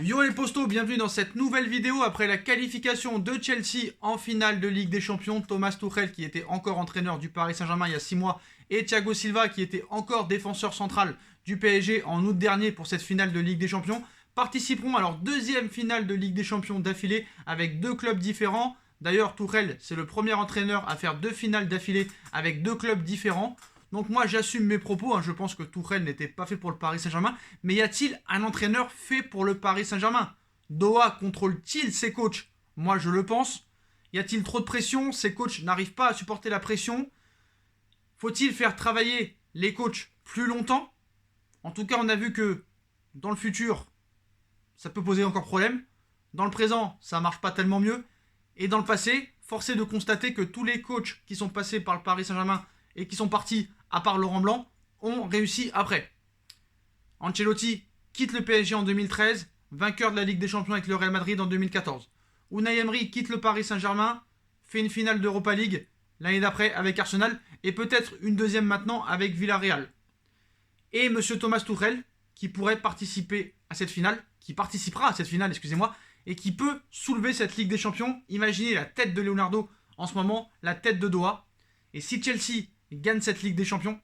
Yo les postos, bienvenue dans cette nouvelle vidéo après la qualification de Chelsea en finale de Ligue des Champions. Thomas Tuchel qui était encore entraîneur du Paris Saint-Germain il y a 6 mois et Thiago Silva qui était encore défenseur central du PSG en août dernier pour cette finale de Ligue des Champions participeront à leur deuxième finale de Ligue des Champions d'affilée avec deux clubs différents. D'ailleurs Tuchel c'est le premier entraîneur à faire deux finales d'affilée avec deux clubs différents. Donc moi j'assume mes propos, je pense que Tuchel n'était pas fait pour le Paris Saint-Germain, mais y a-t-il un entraîneur fait pour le Paris Saint-Germain? Doha contrôle-t-il ses coachs? Moi je le pense. Y a-t-il trop de pression? Ses coachs n'arrivent pas à supporter la pression. Faut-il faire travailler les coachs plus longtemps? En tout cas on a vu que dans le futur ça peut poser encore problème. Dans le présent ça marche pas tellement mieux. Et dans le passé, force est de constater que tous les coachs qui sont passés par le Paris Saint-Germain et qui sont partis, à part Laurent Blanc, ont réussi après. Ancelotti quitte le PSG en 2013, vainqueur de la Ligue des Champions avec le Real Madrid en 2014. Unai Emery quitte le Paris Saint-Germain, fait une finale d'Europa League l'année d'après avec Arsenal, et peut-être une deuxième maintenant avec Villarreal. Et M. Thomas Tuchel, qui pourrait participer à cette finale, qui participera à cette finale, excusez-moi, et qui peut soulever cette Ligue des Champions. Imaginez la tête de Leonardo en ce moment, la tête de Doha. Et si Chelsea gagne cette Ligue des Champions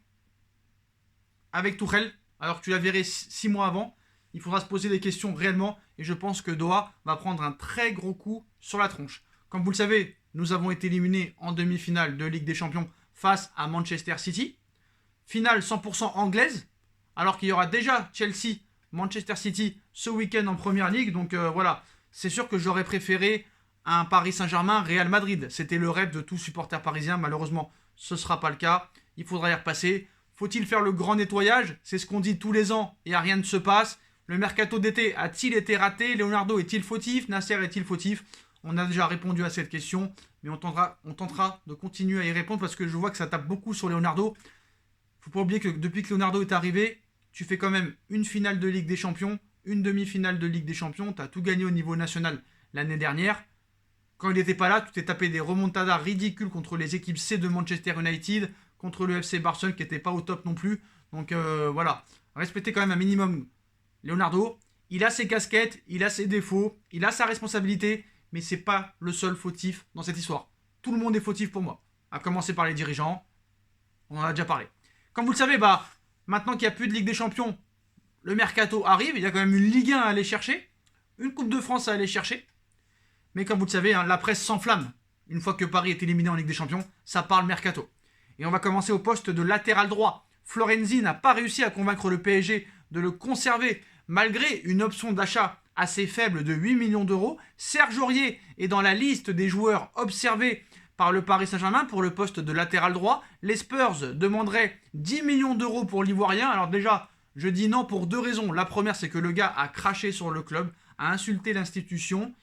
avec Tuchel, alors que tu la verrais 6 mois avant, il faudra se poser des questions réellement. Et je pense que Doha va prendre un très gros coup sur la tronche. Comme vous le savez, nous avons été éliminés en demi-finale de Ligue des Champions face à Manchester City. Finale 100% anglaise, alors qu'il y aura déjà Chelsea, Manchester City ce week-end en Première Ligue. Donc voilà, c'est sûr que j'aurais préféré un Paris Saint-Germain Real Madrid. C'était le rêve de tout supporter parisien. Malheureusement, ce ne sera pas le cas. Il faudra y repasser. Faut-il faire le grand nettoyage? C'est ce qu'on dit tous les ans et rien ne se passe. Le mercato d'été a-t-il été raté? Leonardo est-il fautif? Nasser est-il fautif? On a déjà répondu à cette question, mais on tentera de continuer à y répondre parce que je vois que ça tape beaucoup sur Leonardo. Il ne faut pas oublier que depuis que Leonardo est arrivé, tu fais quand même une finale de Ligue des Champions, une demi-finale de Ligue des Champions. Tu as tout gagné au niveau national l'année dernière. Quand il n'était pas là, tu t'es tapé des remontadas ridicules contre les équipes C de Manchester United, contre le FC Barcelone qui n'était pas au top non plus. Donc voilà, respectez quand même un minimum Leonardo. Il a ses casquettes, il a ses défauts, il a sa responsabilité, mais c'est pas le seul fautif dans cette histoire. Tout le monde est fautif pour moi, à commencer par les dirigeants. On en a déjà parlé. Comme vous le savez, maintenant qu'il n'y a plus de Ligue des Champions, le mercato arrive. Il y a quand même une Ligue 1 à aller chercher, une Coupe de France à aller chercher. Mais comme vous le savez, la presse s'enflamme. Une fois que Paris est éliminé en Ligue des Champions, ça parle mercato. Et on va commencer au poste de latéral droit. Florenzi n'a pas réussi à convaincre le PSG de le conserver malgré une option d'achat assez faible de 8 millions d'euros. Serge Aurier est dans la liste des joueurs observés par le Paris Saint-Germain pour le poste de latéral droit. Les Spurs demanderaient 10 millions d'euros pour l'Ivoirien. Alors déjà, je dis non pour deux raisons. La première, c'est que le gars a craché sur le club, a insulté l'institution.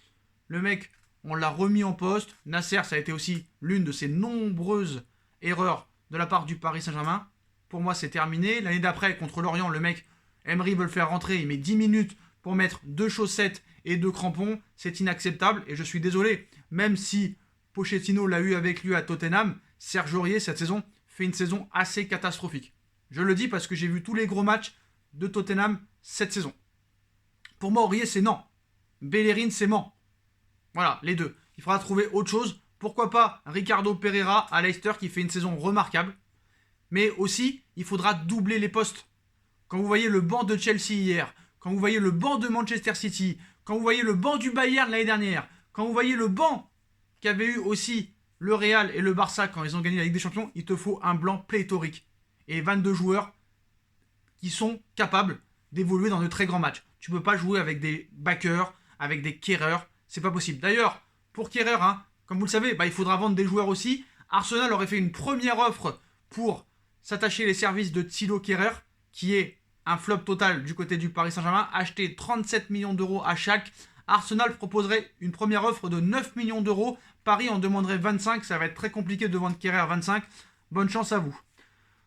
Le mec, on l'a remis en poste. Nasser, ça a été aussi l'une de ses nombreuses erreurs de la part du Paris Saint-Germain. Pour moi, c'est terminé. L'année d'après, contre Lorient, le mec, Emery veut le faire rentrer. Il met 10 minutes pour mettre 2 chaussettes et 2 crampons. C'est inacceptable et je suis désolé. Même si Pochettino l'a eu avec lui à Tottenham, Serge Aurier, cette saison, fait une saison assez catastrophique. Je le dis parce que j'ai vu tous les gros matchs de Tottenham cette saison. Pour moi, Aurier, c'est non. Bellerin, c'est non. Voilà, les deux. Il faudra trouver autre chose. Pourquoi pas Ricardo Pereira à Leicester qui fait une saison remarquable. Mais aussi, il faudra doubler les postes. Quand vous voyez le banc de Chelsea hier, quand vous voyez le banc de Manchester City, quand vous voyez le banc du Bayern l'année dernière, quand vous voyez le banc qu'avait eu aussi le Real et le Barça quand ils ont gagné la Ligue des Champions, il te faut un blanc pléthorique. Et 22 joueurs qui sont capables d'évoluer dans de très grands matchs. Tu ne peux pas jouer avec des backers, avec des Kehrer. C'est pas possible. D'ailleurs, pour Kehrer, comme vous le savez, il faudra vendre des joueurs aussi. Arsenal aurait fait une première offre pour s'attacher les services de Thilo Kehrer, qui est un flop total du côté du Paris Saint-Germain, acheter 37 millions d'euros à Schalke. Arsenal proposerait une première offre de 9 millions d'euros. Paris en demanderait 25. Ça va être très compliqué de vendre Kehrer 25. Bonne chance à vous.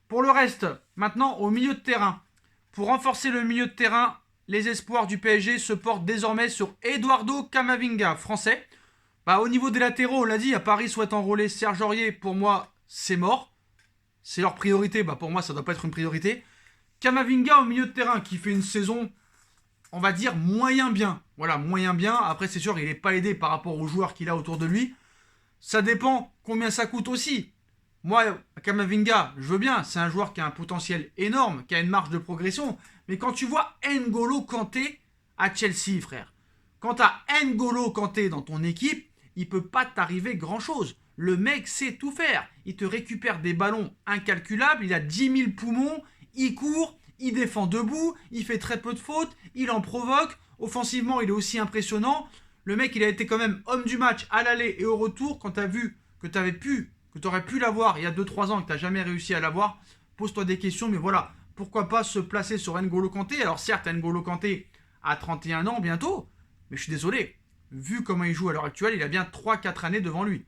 Pour le reste, maintenant au milieu de terrain. Pour renforcer le milieu de terrain, les espoirs du PSG se portent désormais sur Eduardo Camavinga, français. Au niveau des latéraux, on l'a dit, à Paris souhaite enrôler Serge Aurier. Pour moi, c'est mort. C'est leur priorité. Pour moi, ça ne doit pas être une priorité. Camavinga au milieu de terrain qui fait une saison on va dire moyen bien. Voilà, moyen bien. Après, c'est sûr, il n'est pas aidé par rapport aux joueurs qu'il a autour de lui. Ça dépend combien ça coûte aussi. Moi, Kamavinga, je veux bien. C'est un joueur qui a un potentiel énorme, qui a une marge de progression. Mais quand tu vois N'Golo Kanté à Chelsea, frère, quand tu as N'Golo Kanté dans ton équipe, il peut pas t'arriver grand-chose. Le mec sait tout faire. Il te récupère des ballons incalculables. Il a 10 000 poumons. Il court. Il défend debout. Il fait très peu de fautes. Il en provoque. Offensivement, il est aussi impressionnant. Le mec, il a été quand même homme du match à l'aller et au retour. Quand tu as vu que tu aurais pu l'avoir il y a 2-3 ans et que tu n'as jamais réussi à l'avoir, pose-toi des questions. Mais voilà, pourquoi pas se placer sur N'Golo Kanté. Alors certes, N'Golo Kanté a 31 ans bientôt. Mais je suis désolé. Vu comment il joue à l'heure actuelle, il a bien 3-4 années devant lui.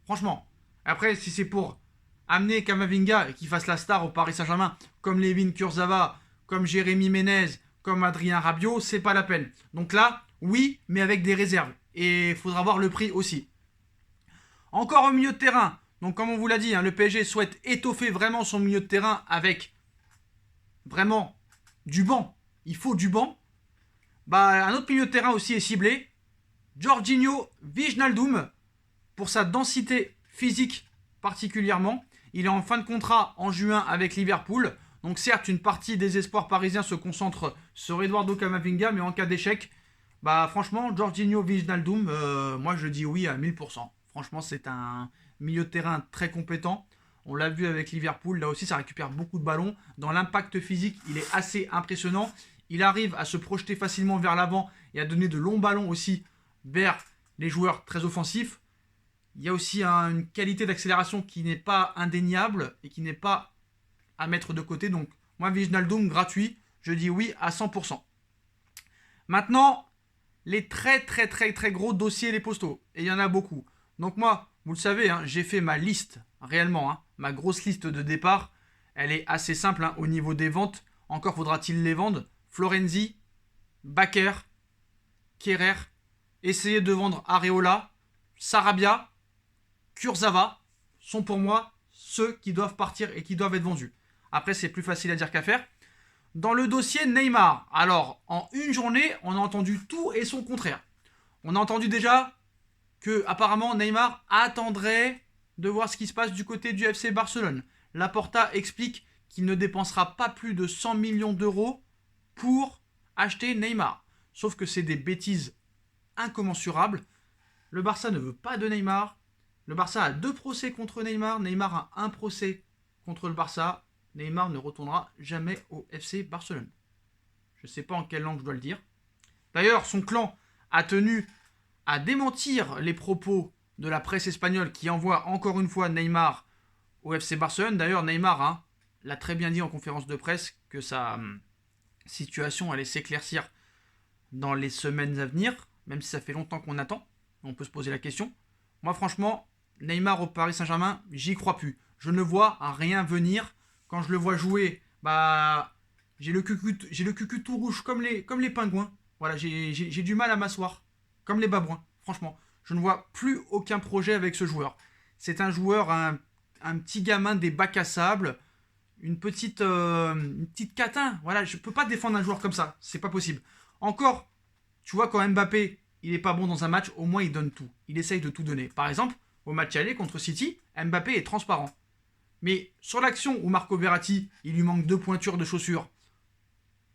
Franchement. Après, si c'est pour amener Kamavinga et qu'il fasse la star au Paris Saint-Germain, comme Layvin Kurzawa, comme Jérémy Ménez, comme Adrien Rabiot, c'est pas la peine. Donc là, oui, mais avec des réserves. Et il faudra voir le prix aussi. Encore au milieu de terrain. Donc comme on vous l'a dit, le PSG souhaite étoffer vraiment son milieu de terrain avec vraiment du banc. Il faut du banc. Un autre milieu de terrain aussi est ciblé. Jorginho Wijnaldum, pour sa densité physique particulièrement. Il est en fin de contrat en juin avec Liverpool. Donc certes, une partie des espoirs parisiens se concentre sur Eduardo Camavinga, mais en cas d'échec, franchement, Jorginho Wijnaldum, moi je dis oui à 1000%. Franchement, c'est un milieu de terrain très compétent. On l'a vu avec Liverpool, là aussi ça récupère beaucoup de ballons. Dans l'impact physique, il est assez impressionnant. Il arrive à se projeter facilement vers l'avant et à donner de longs ballons aussi vers les joueurs très offensifs. Il y a aussi une qualité d'accélération qui n'est pas indéniable et qui n'est pas à mettre de côté. Donc moi, Wijnaldum gratuit, je dis oui à 100%. Maintenant, les très très très très gros dossiers, les postaux. Et il y en a beaucoup. Donc moi, vous le savez, j'ai fait ma liste, réellement, ma grosse liste de départ. Elle est assez simple au niveau des ventes. Encore faudra-t-il les vendre. Florenzi, Bakker, Kehrer, essayez de vendre Areola, Sarabia, Kurzawa sont pour moi ceux qui doivent partir et qui doivent être vendus. Après, c'est plus facile à dire qu'à faire. Dans le dossier Neymar, alors, en une journée, on a entendu tout et son contraire. On a entendu déjà que, apparemment, Neymar attendrait de voir ce qui se passe du côté du FC Barcelone. Laporta explique qu'il ne dépensera pas plus de 100 millions d'euros pour acheter Neymar. Sauf que c'est des bêtises incommensurables. Le Barça ne veut pas de Neymar. Le Barça a 2 procès contre Neymar. Neymar a 1 procès contre le Barça. Neymar ne retournera jamais au FC Barcelone. Je ne sais pas en quelle langue je dois le dire. D'ailleurs, son clan a tenu à démentir les propos de la presse espagnole qui envoie encore une fois Neymar au FC Barcelone. D'ailleurs, Neymar l'a très bien dit en conférence de presse que sa situation allait s'éclaircir dans les semaines à venir, même si ça fait longtemps qu'on attend. On peut se poser la question. Moi, franchement, Neymar au Paris Saint-Germain, j'y crois plus. Je ne vois rien venir. Quand je le vois jouer, j'ai le cucu tout rouge comme les pingouins. Voilà, j'ai du mal à m'asseoir, comme les babouins. Franchement, je ne vois plus aucun projet avec ce joueur. C'est un joueur, un petit gamin des bacs à sable, une petite catin. Voilà, je peux pas défendre un joueur comme ça. C'est pas possible. Encore, tu vois, quand Mbappé, il est pas bon dans un match, au moins il donne tout. Il essaye de tout donner. Par exemple, au match aller contre City, Mbappé est transparent. Mais sur l'action où Marco Verratti, il lui manque 2 pointures de chaussures,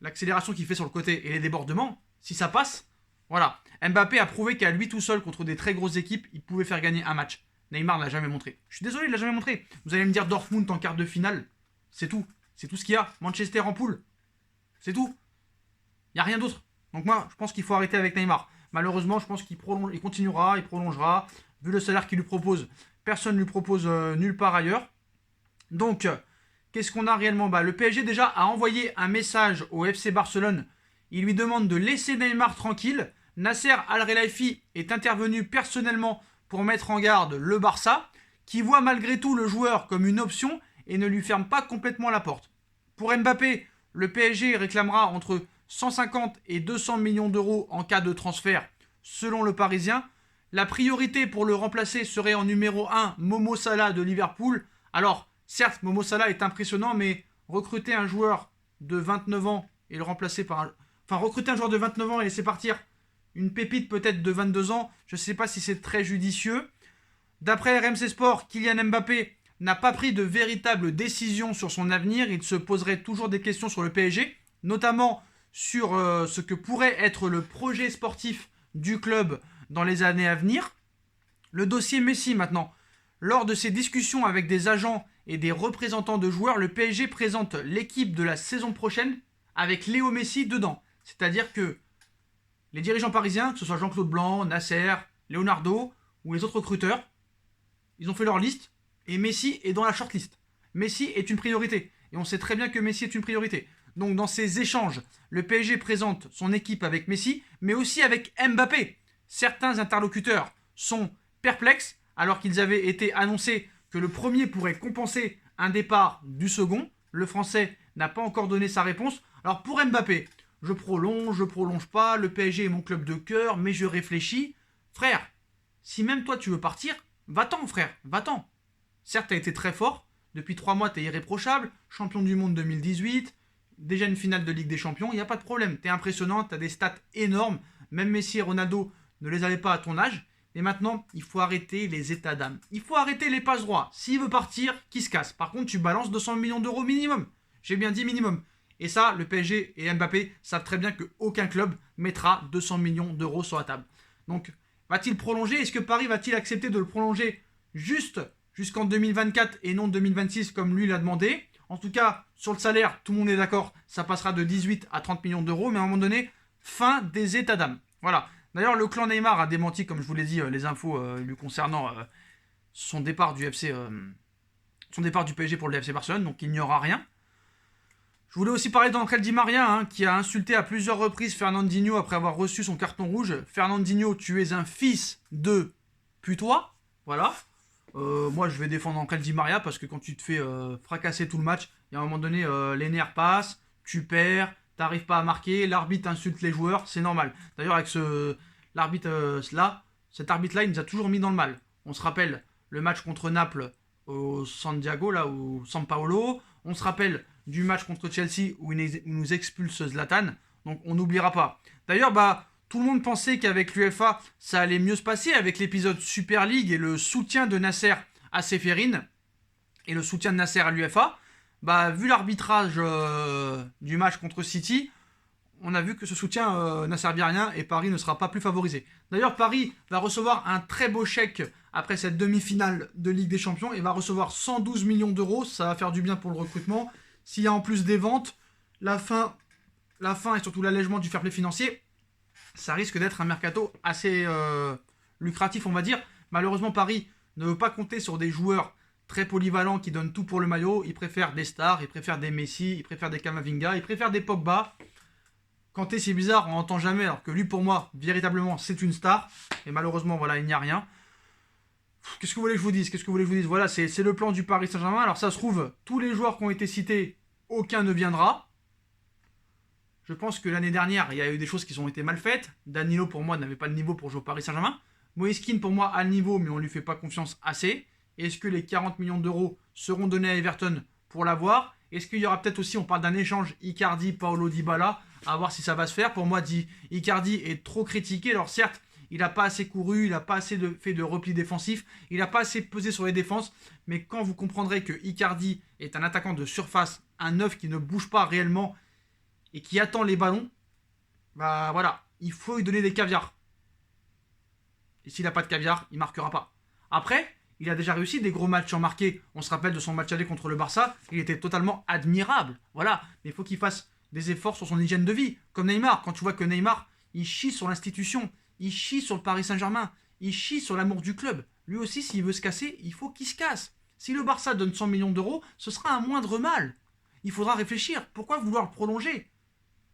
l'accélération qu'il fait sur le côté et les débordements, si ça passe, voilà. Mbappé a prouvé qu'à lui tout seul, contre des très grosses équipes, il pouvait faire gagner un match. Neymar ne l'a jamais montré. Je suis désolé, il ne l'a jamais montré. Vous allez me dire Dortmund en quart de finale, c'est tout. C'est tout ce qu'il y a. Manchester en poule, c'est tout. Il n'y a rien d'autre. Donc moi, je pense qu'il faut arrêter avec Neymar. Malheureusement, je pense qu'il continuera, il prolongera. Vu le salaire qu'il lui propose, personne ne lui propose nulle part ailleurs. Donc, qu'est-ce qu'on a réellement ? Le PSG déjà a envoyé un message au FC Barcelone. Il lui demande de laisser Neymar tranquille. Nasser Al-Khelaifi est intervenu personnellement pour mettre en garde le Barça, qui voit malgré tout le joueur comme une option et ne lui ferme pas complètement la porte. Pour Mbappé, le PSG réclamera entre 150 et 200 millions d'euros en cas de transfert, selon le Parisien. La priorité pour le remplacer serait en numéro 1 Momo Salah de Liverpool. Alors, certes, Momo Salah est impressionnant, mais recruter un joueur de 29 ans et le remplacer par un... Enfin, recruter un joueur de 29 ans et laisser partir une pépite peut-être de 22 ans, je ne sais pas si c'est très judicieux. D'après RMC Sport, Kylian Mbappé n'a pas pris de véritable décision sur son avenir. Il se poserait toujours des questions sur le PSG, notamment sur ce que pourrait être le projet sportif du club dans les années à venir. Le dossier Messi maintenant. Lors de ses discussions avec des agents et des représentants de joueurs, le PSG présente l'équipe de la saison prochaine avec Léo Messi dedans. C'est-à-dire que les dirigeants parisiens, que ce soit Jean-Claude Blanc, Nasser, Leonardo ou les autres recruteurs, ils ont fait leur liste et Messi est dans la shortlist. Messi est une priorité et on sait très bien que Messi est une priorité. Donc dans ces échanges, le PSG présente son équipe avec Messi, mais aussi avec Mbappé. Certains interlocuteurs sont perplexes alors qu'ils avaient été annoncés que le premier pourrait compenser un départ du second. Le Français n'a pas encore donné sa réponse. Alors pour Mbappé, je prolonge pas, le PSG est mon club de cœur, mais je réfléchis. Frère, si même toi tu veux partir, va-t'en frère, va-t'en. Certes, tu as été très fort, depuis 3 mois tu es irréprochable, champion du monde 2018, déjà une finale de Ligue des Champions, il n'y a pas de problème, tu es impressionnant, tu as des stats énormes, même Messi et Ronaldo ne les avaient pas à ton âge, et maintenant il faut arrêter les états d'âme, il faut arrêter les passes droits, s'il veut partir, qu'il se casse, par contre tu balances 200 millions d'euros minimum, j'ai bien dit minimum, et ça le PSG et Mbappé savent très bien qu'aucun club mettra 200 millions d'euros sur la table. Donc va-t-il prolonger? Est-ce que Paris va-t-il accepter de le prolonger juste jusqu'en 2024 et non 2026 comme lui l'a demandé? En tout cas, sur le salaire, tout le monde est d'accord, ça passera de 18 à 30 millions d'euros, mais à un moment donné, fin des états d'âme. Voilà. D'ailleurs, le clan Neymar a démenti, comme je vous l'ai dit, les infos lui concernant son départ du PSG pour le FC Barcelone, donc il n'y aura rien. Je voulais aussi parler d'Angel Di Maria, qui a insulté à plusieurs reprises Fernandinho après avoir reçu son carton rouge. Fernandinho, tu es un fils de putois. Voilà. Moi, je vais défendre Angel Di Maria parce que quand tu te fais fracasser tout le match, il y a un moment donné, les nerfs passent, tu perds, t'arrives pas à marquer, l'arbitre insulte les joueurs, c'est normal. D'ailleurs, avec cet arbitre-là, il nous a toujours mis dans le mal. On se rappelle le match contre Naples au San Diego, là, au San Paolo. On se rappelle du match contre Chelsea où il nous expulse Zlatan. Donc on n'oubliera pas. D'ailleurs, tout le monde pensait qu'avec l'UEFA, ça allait mieux se passer avec l'épisode Super League et le soutien de Nasser à Séphérine et le soutien de Nasser à l'UEFA. Vu l'arbitrage du match contre City, on a vu que ce soutien n'a servi à rien et Paris ne sera pas plus favorisé. D'ailleurs, Paris va recevoir un très beau chèque après cette demi-finale de Ligue des Champions et va recevoir 112 millions d'euros. Ça va faire du bien pour le recrutement. S'il y a en plus des ventes, la fin et surtout l'allègement du fair play financier, ça risque d'être un mercato assez lucratif, on va dire. Malheureusement, Paris ne veut pas compter sur des joueurs très polyvalents qui donnent tout pour le maillot. Ils préfèrent des stars, ils préfèrent des Messi, ils préfèrent des Camavinga, ils préfèrent des Pogba. Kanté, c'est bizarre, on n'entend jamais, alors que lui, pour moi, véritablement, c'est une star. Et malheureusement, voilà, il n'y a rien. Qu'est-ce que vous voulez que je vous dise? Voilà, c'est le plan du Paris Saint-Germain. Alors ça se trouve, tous les joueurs qui ont été cités, aucun ne viendra. Je pense que l'année dernière, il y a eu des choses qui ont été mal faites. Danilo, pour moi, n'avait pas le niveau pour jouer au Paris Saint-Germain. Moïse Kean, pour moi, a le niveau, mais on ne lui fait pas confiance assez. Est-ce que les 40 millions d'euros seront donnés à Everton pour l'avoir? Est-ce qu'il y aura peut-être aussi, on parle d'un échange Icardi, Paulo Dybala, à voir si ça va se faire. Pour moi, Icardi est trop critiqué. Alors certes, il n'a pas assez couru, il n'a pas assez fait de repli défensif, il n'a pas assez pesé sur les défenses. Mais quand vous comprendrez que Icardi est un attaquant de surface, un neuf qui ne bouge pas réellement et qui attend les ballons, voilà, il faut lui donner des caviars. Et s'il n'a pas de caviar, il ne marquera pas. Après, il a déjà réussi des gros matchs en marqué. On se rappelle de son match aller contre le Barça, il était totalement admirable. Voilà, mais il faut qu'il fasse des efforts sur son hygiène de vie. Comme Neymar, quand tu vois que Neymar, il chie sur l'institution, il chie sur le Paris Saint-Germain, il chie sur l'amour du club. Lui aussi, s'il veut se casser, il faut qu'il se casse. Si le Barça donne 100 millions d'euros, ce sera un moindre mal. Il faudra réfléchir. Pourquoi vouloir le prolonger?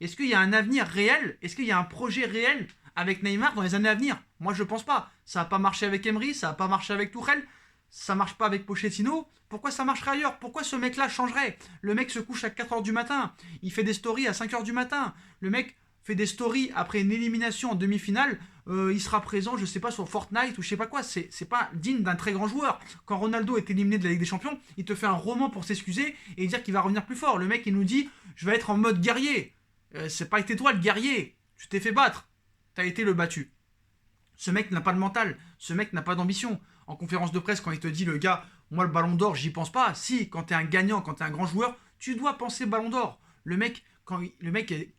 Est-ce qu'il y a un avenir réel? Est-ce qu'il y a un projet réel avec Neymar dans les années à venir? Moi, je pense pas. Ça n'a pas marché avec Emery, ça n'a pas marché avec Tuchel, ça marche pas avec Pochettino. Pourquoi ça marcherait ailleurs? Pourquoi ce mec-là changerait? Le mec se couche à 4h du matin. Il fait des stories à 5h du matin. Le mec fait des stories après une élimination en demi-finale. Il sera présent, je sais pas, sur Fortnite ou je sais pas quoi. C'est pas digne d'un très grand joueur. Quand Ronaldo est éliminé de la Ligue des Champions, il te fait un roman pour s'excuser et dire qu'il va revenir plus fort. Le mec, il nous dit, je vais être en mode guerrier. c'est pas été toi le guerrier. Tu t'es fait battre. Tu as été le battu. Ce mec n'a pas de mental. Ce mec n'a pas d'ambition. En conférence de presse, quand il te dit, le gars, moi le ballon d'or, j'y pense pas. Si, quand t'es un gagnant, quand t'es un grand joueur, tu dois penser ballon d'or. Le mec a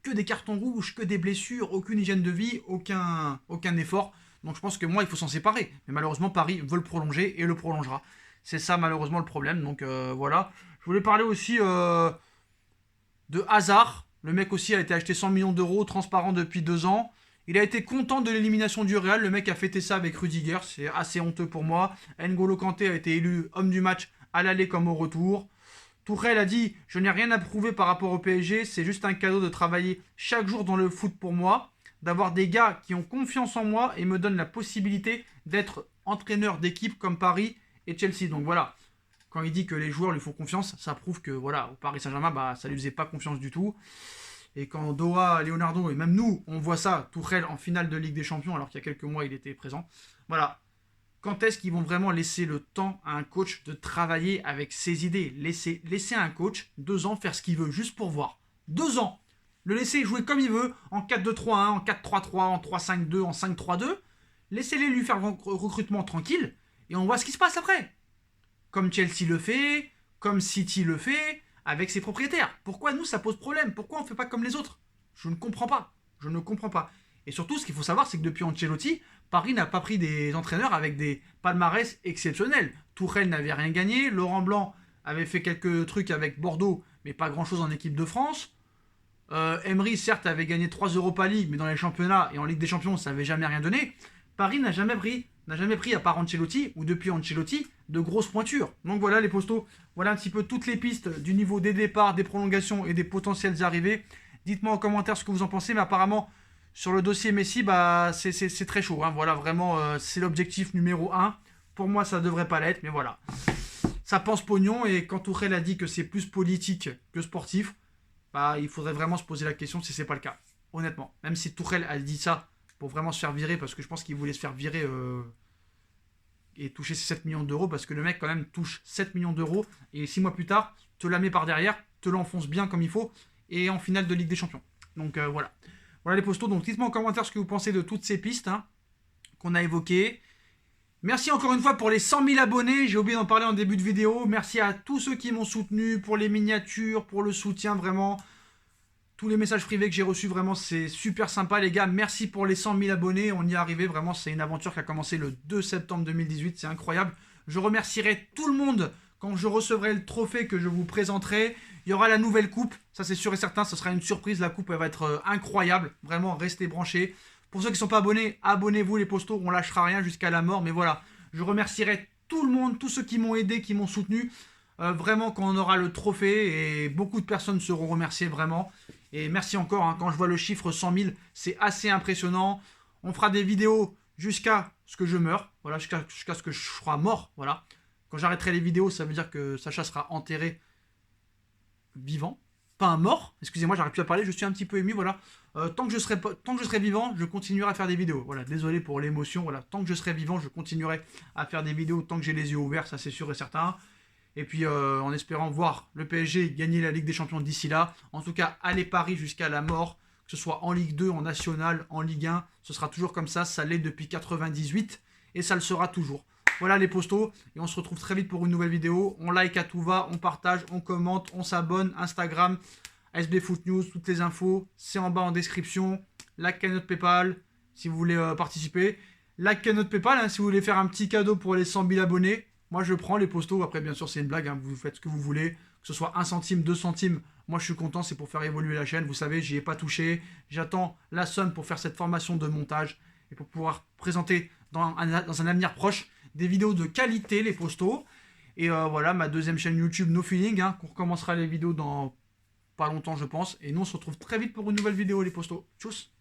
que des cartons rouges, que des blessures, aucune hygiène de vie, aucun effort. Donc je pense que moi, il faut s'en séparer. Mais malheureusement, Paris veut le prolonger et le prolongera. C'est ça malheureusement le problème. Donc voilà. Je voulais parler aussi de Hazard. Le mec aussi a été acheté 100 millions d'euros, transparent depuis 2 ans. Il a été content de l'élimination du Real. Le mec a fêté ça avec Rudiger. C'est assez honteux pour moi. N'Golo Kanté a été élu homme du match à l'aller comme au retour. Tourelle a dit « Je n'ai rien à prouver par rapport au PSG. C'est juste un cadeau de travailler chaque jour dans le foot pour moi. D'avoir des gars qui ont confiance en moi et me donnent la possibilité d'être entraîneur d'équipe comme Paris et Chelsea. » Donc voilà. Quand il dit que les joueurs lui font confiance, ça prouve que voilà, au Paris Saint-Germain, ça lui faisait pas confiance du tout. Et quand Doha, Leonardo et même nous, on voit ça, Tourelle en finale de Ligue des Champions, alors qu'il y a quelques mois, il était présent. Voilà. Quand est-ce qu'ils vont vraiment laisser le temps à un coach de travailler avec ses idées? Laisser un coach 2 ans faire ce qu'il veut, juste pour voir. 2 ans. Le laisser jouer comme il veut, en 4-2-3-1, en 4-3-3, en 3-5-2, en 5-3-2. Laissez-les lui faire le recrutement tranquille, et on voit ce qui se passe après. Comme Chelsea le fait, comme City le fait, avec ses propriétaires. Pourquoi nous, ça pose problème? Pourquoi on ne fait pas comme les autres? Je ne comprends pas. Je ne comprends pas. Et surtout, ce qu'il faut savoir, c'est que depuis Ancelotti, Paris n'a pas pris des entraîneurs avec des palmarès exceptionnels. Tourelle n'avait rien gagné. Laurent Blanc avait fait quelques trucs avec Bordeaux, mais pas grand-chose en équipe de France. Emery, certes, avait gagné 3 Europa League, mais dans les championnats et en Ligue des Champions, ça n'avait jamais rien donné. Paris n'a jamais pris, à part Ancelotti, ou depuis Ancelotti, de grosses pointures. Donc voilà les postos, voilà un petit peu toutes les pistes du niveau des départs, des prolongations et des potentielles arrivées. Dites-moi en commentaire ce que vous en pensez, mais apparemment, sur le dossier Messi, c'est très chaud. Hein. Voilà, vraiment, c'est l'objectif numéro 1. Pour moi, ça ne devrait pas l'être, mais voilà. Ça pense pognon, et quand Tourelle a dit que c'est plus politique que sportif, il faudrait vraiment se poser la question si c'est pas le cas. Honnêtement, même si Tourelle a dit ça pour vraiment se faire virer, parce que je pense qu'il voulait se faire virer et toucher ses 7 millions d'euros, parce que le mec quand même touche 7 millions d'euros, et 6 mois plus tard, te la met par derrière, te l'enfonce bien comme il faut, et en finale de Ligue des Champions. Donc voilà. Voilà les postos, donc dites-moi en commentaire ce que vous pensez de toutes ces pistes qu'on a évoquées. Merci encore une fois pour les 100 000 abonnés, j'ai oublié d'en parler en début de vidéo. Merci à tous ceux qui m'ont soutenu pour les miniatures, pour le soutien, vraiment. Tous les messages privés que j'ai reçus, vraiment, c'est super sympa, les gars. Merci pour les 100 000 abonnés. On y est arrivé, vraiment. C'est une aventure qui a commencé le 2 septembre 2018. C'est incroyable. Je remercierai tout le monde quand je recevrai le trophée que je vous présenterai. Il y aura la nouvelle coupe. Ça, c'est sûr et certain. Ce sera une surprise. La coupe, elle va être incroyable. Vraiment, restez branchés. Pour ceux qui ne sont pas abonnés, abonnez-vous, les postos. On lâchera rien jusqu'à la mort. Mais voilà, je remercierai tout le monde, tous ceux qui m'ont aidé, qui m'ont soutenu. Vraiment, quand on aura le trophée, et beaucoup de personnes seront remerciées, vraiment. Et merci encore, quand je vois le chiffre 100 000, c'est assez impressionnant. On fera des vidéos jusqu'à ce que je meure, voilà, jusqu'à ce que je sois mort, voilà. Quand j'arrêterai les vidéos, ça veut dire que Sacha sera enterré vivant, pas un mort. Excusez-moi, j'arrive plus à parler, je suis un petit peu ému, voilà. Tant que je serai vivant, je continuerai à faire des vidéos. Voilà, désolé pour l'émotion, voilà. Tant que je serai vivant, je continuerai à faire des vidéos tant que j'ai les yeux ouverts, ça c'est sûr et certain. Et puis en espérant voir le PSG gagner la Ligue des Champions d'ici là. En tout cas, aller Paris jusqu'à la mort, que ce soit en Ligue 2, en National, en Ligue 1. Ce sera toujours comme ça l'est depuis 98 et ça le sera toujours. Voilà les postos et on se retrouve très vite pour une nouvelle vidéo. On like à tout va, on partage, on commente, on s'abonne. Instagram, SB Foot News, toutes les infos, c'est en bas en description. La cagnotte PayPal si vous voulez participer. La cagnotte PayPal si vous voulez faire un petit cadeau pour les 100 000 abonnés. Moi, je prends les postos. Après, bien sûr, c'est une blague. Vous faites ce que vous voulez. Que ce soit 1 centime, 2 centimes. Moi, je suis content. C'est pour faire évoluer la chaîne. Vous savez, j'y ai pas touché. J'attends la somme pour faire cette formation de montage et pour pouvoir présenter dans un avenir proche des vidéos de qualité, les postos. Et voilà, ma deuxième chaîne YouTube, No Feeling, qu'on recommencera les vidéos dans pas longtemps, je pense. Et nous, on se retrouve très vite pour une nouvelle vidéo, les postos. Tchuss!